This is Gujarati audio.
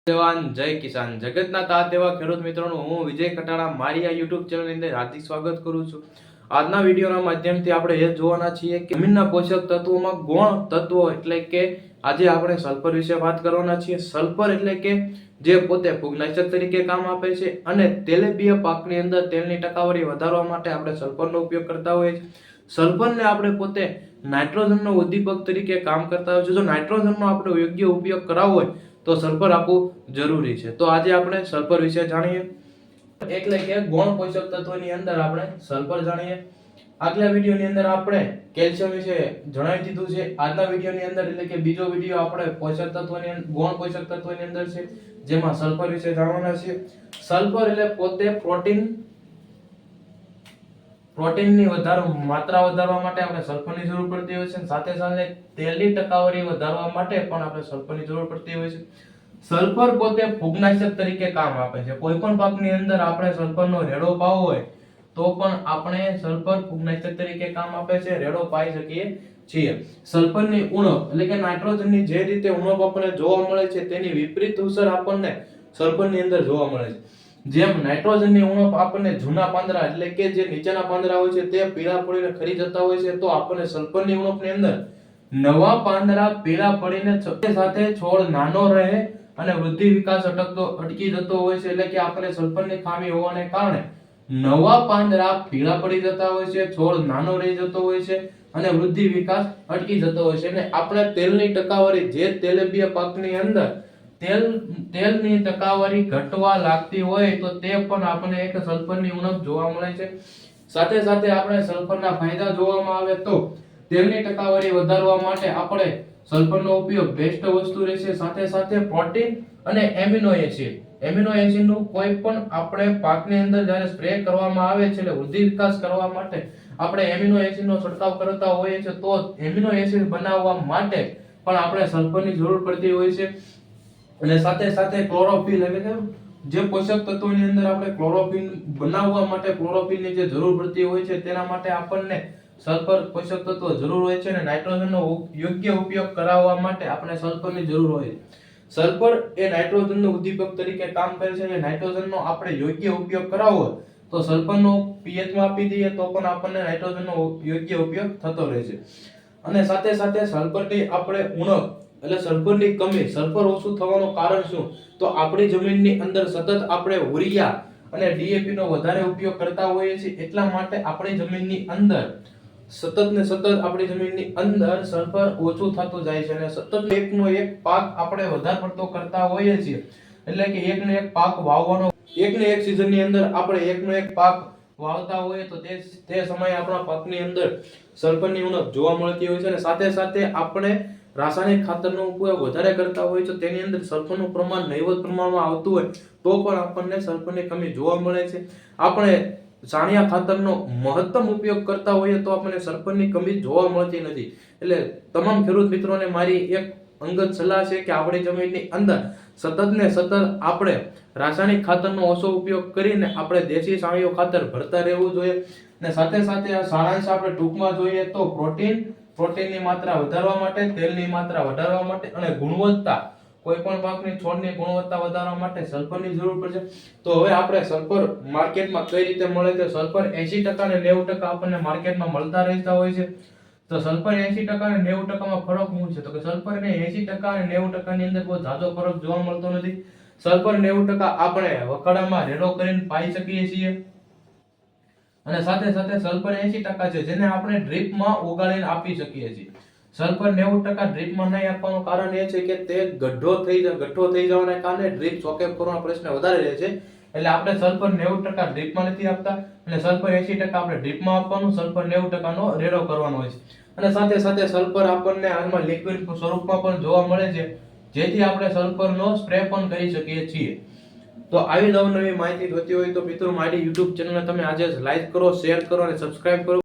જવાન જય કિસાન જગતના તાત એવા ખેડૂત મિત્રોનું હું વિજય ખટાણા મારી આ YouTube ચેનલની અંદર હાર્દિક સ્વાગત કરું છું. આજના વિડીયોના માધ્યમથી આપણે એ જોવાના છીએ કે જમીનના પોષક તત્વોમાં ગૌણ તત્વો એટલે કે આજે આપણે સલ્ફર વિશે વાત કરવાના છીએ. સલ્ફર એટલે કે જે પોતે ફૂગનાશક તરીકે કામ આપે છે અને તેલીબીયા પાકની અંદર તેલની ટકાવારી વધારવા માટે આપણે સલ્ફરનો ઉપયોગ કરતા હોઈએ છીએ. સલ્ફરને આપણે પોતે નાઇટ્રોજનનો ઉદ્દીપક તરીકે કામ કરતા હોય છે. જો નાઇટ્રોજનનો આપણે યોગ્ય ઉપયોગ કરાવવો હોય તો સલ્ફર આપવું જરૂરી છે. તો આજે આપણે સલ્ફર વિશે જાણીએ એટલે કે ગૌણ પોષક તત્વોની અંદર આપણે સલ્ફર જાણીએ. આગલા વિડીયોની અંદર આપણે કેલ્શિયમ વિશે જણાવી દીધું છે. આજના વિડીયોની અંદર એટલે કે બીજો વિડીયો આપણે પોષક તત્વોની ગૌણ પોષક તત્વોની અંદર છે જેમાં સલ્ફર વિશે જાણવાના છે. સલ્ફર એટલે પોતે પ્રોટીનની માત્રા વધારવા માટે આપણે સલ્ફરની જરૂર પડતી હોય છે. સાથે સાથે તેલની ટકાવારી વધારવા માટે પણ આપણે સલ્ફરની જરૂર પડતી હોય છે. સલ્ફર પોતે ફૂગનાશક તરીકે કામ આપે છે. કોઈ પણ પાકની અંદર આપણે સલ્ફરનો રેડો પાવો હોય તો પણ આપણે સલ્ફર ફૂગનાશક તરીકે કામ આપે છે, રેડો પાઈ શકીએ છીએ. સલ્ફરની ઉણપ એટલે કે નાઇટ્રોજનની જે રીતે ઉણપ આપણને જોવા મળે છે તેની વિપરીત અસર આપણને સલ્ફરની અંદર જોવા મળે છે. જેમ નાઇટ્રોજનની ઉણપ આપણને જૂના પાંદડા એટલે કે જે નીચેના પાંદડા હોય છે તે પીળા પડીને ખરી જતા હોય છે, તો આપણને સલ્ફરની ઉણપની અંદર નવા પાંદડા પીળા પડીને સાથે છોડ નાનો રહે અને વૃદ્ધિ વિકાસ અટકી જતો હોય છે. એટલે કે આપણે સલ્ફરની ખામી હોવાને કારણે નવા પાંદડા પીળા પડી જતા હોય છે, છોડ નાનો રહી જતો હોય છે અને વૃદ્ધિ વિકાસ અટકી જતો હોય છે. અને આપણે તેલની ટકાવારી જે તેલીબીયા પાકની અંદર તેલની ટકાવારી ઘટવા લાગતી હોય તો તે પણ આપણે એક સલ્ફરની ઉણપ જોવા મળે છે. સાથે સાથે આપણે સલ્ફરના ફાયદા જોવામાં આવે તો તેલની ટકાવારી વધારવા માટે આપણે સલ્ફરનો ઉપયોગ બેસ્ટ વસ્તુ રહેશે. સાથે સાથે પ્રોટીન અને એમિનો એસિડનું કોઈ પણ આપણે પાકની અંદર જ્યારે સ્પ્રે કરવામાં આવે છે એટલે વૃદ્ધિ વિકાસ કરવા માટે આપણે એમિનો એસિડનો છંટકાવ કરતા હોઈએ છીએ, તો એમિનો એસિડ બનાવવા માટે પણ આપણે સલ્ફરની જરૂર પડતી હોય છે. અને સાથે સાથે ક્લોરોફિલ એટલે કે જે પોષક તત્વોની અંદર આપણે ક્લોરોફિલ બનાવવા માટે ક્લોરોફિલની જે જરૂર પડતી હોય છે તેના માટે આપણને સલ્ફર પોષક તત્વ જરૂર હોય છે અને નાઇટ્રોજનનો યોગ્ય ઉપયોગ કરાવવા માટે આપણે સલ્ફરની જરૂર હોય છે. સલ્ફર એ નાઇટ્રોજનનો ઉદ્દીપક તરીકે કામ કરે છે અને નાઇટ્રોજનનો આપણે યોગ્ય ઉપયોગ કરાવવો તો સલ્ફરનો pH માં આપી દઈએ તો પણ આપણને નાઇટ્રોજનનો યોગ્ય ઉપયોગ થતો રહે છે. અને સાથે સાથે સલ્ફરની આપણે ઉણપ એટલે સલ્ફરની કમી, સલ્ફર ઓછું થવાનું કારણ શું? તો આપણી જમીનની અંદર સતત આપણે યુરિયા અને ડીએપી નો વધારે ઉપયોગ કરતા હોઈએ છીએ, એટલા માટે આપણી જમીનની અંદર આપણી જમીનની અંદર સલ્ફર ઓછું થતું જાય છે અને સતત એકનો એક પાક આપણે વધારે પડતો કરતા હોઈએ છીએ. એટલે કે એકનો એક પાક વાવવાનો, એકને એક સિઝનની અંદર આપણે એકનો એક પાક વાવતા હોઈએ તો તે સમયે આપણા પાકની અંદર સલ્ફરની ઉણપ જોવા મળતી હોય છે. અને સાથે સાથે આપણે રાસાયણિક ખાતરનો ઉપયોગ વધારે કરતા હોય તો તેની અંદર સલ્ફરનું પ્રમાણ નહીવત પ્રમાણમાં આવતું હોય તો પણ આપણને સલ્ફરની કમી જોવા મળે છે. આપણે છાણિયા ખાતરનો મહત્તમ ઉપયોગ કરતા હોઈએ તો આપણને સલ્ફરની કમી જોવા મળતી નથી. એટલે તમામ ખેડૂત મિત્રોને મારી એક અંગત સલાહ છે કે આપણી જમીનની અંદર સતત આપણે રાસાયણિક ખાતરનો ઓછો ઉપયોગ કરીને આપણે દેશી છાણિયું ખાતર ભરતા રહેવું જોઈએ. અને સાથે સાથે આ સારાંશ આપણે ટૂંકમાં જોઈએ તો પ્રોટીનની માત્રા વધારવા માટે, તેલની માત્રા વધારવા માટે અને ગુણવત્તા, કોઈ પણ પાકની છોડની ગુણવત્તા વધારવા માટે સલ્ફરની જરૂર પડશે. તો હવે આપણે સલ્ફર માર્કેટમાં કઈ રીતે મળે છે? સલ્ફર 80% અને 90% આપણને માર્કેટમાં મળતા રહેતા હોય છે. તો સલ્ફર 80% અને 90%માં ફરક શું છે? તો કે સલ્ફર ને 80% અને 90% ની અંદર કોઈ ઝાઝો ફરક જોવા મળતો નથી. સલ્ફર 90% આપણે વખાડામાં રેડો કરીને પાઈ શકીએ છીએ. અને સાથે સાથે સલ્ફર 80% છે જેને આપણે ડ્રીપમાં ઓગાળીને આપી શકીએ છીએ. સલ્ફર 90% ડ્રીપમાં નહીં આપવાનું કારણ એ છે કે તે ગઠ્ઠો થઈ જવાને કારણે ડ્રીપ ચોકેપ કરવાનો પ્રશ્ન વધારે રહે છે. એટલે આપણે સલ્ફર 90% ડ્રીપમાં નથી આપતા અને સલ્ફર 80% આપણે ડ્રીપમાં આપવાનું, સલ્ફર 90% નો રેડો કરવાનો હોય છે. અને સાથે સાથે સલ્ફર આપણને હાલમાં લિક્વિડ સ્વરૂપમાં પણ જોવા મળે છે, જેથી આપણે સલ્ફરનો સ્પ્રે પણ કરી શકીએ છીએ. તો આવી નવી માહિતી જોઈતી હોય તો મિત્રો મારી YouTube ચેનલને તમે આજે લાઈક કરો, શેર કરો અને સબસ્ક્રાઇબ કરો.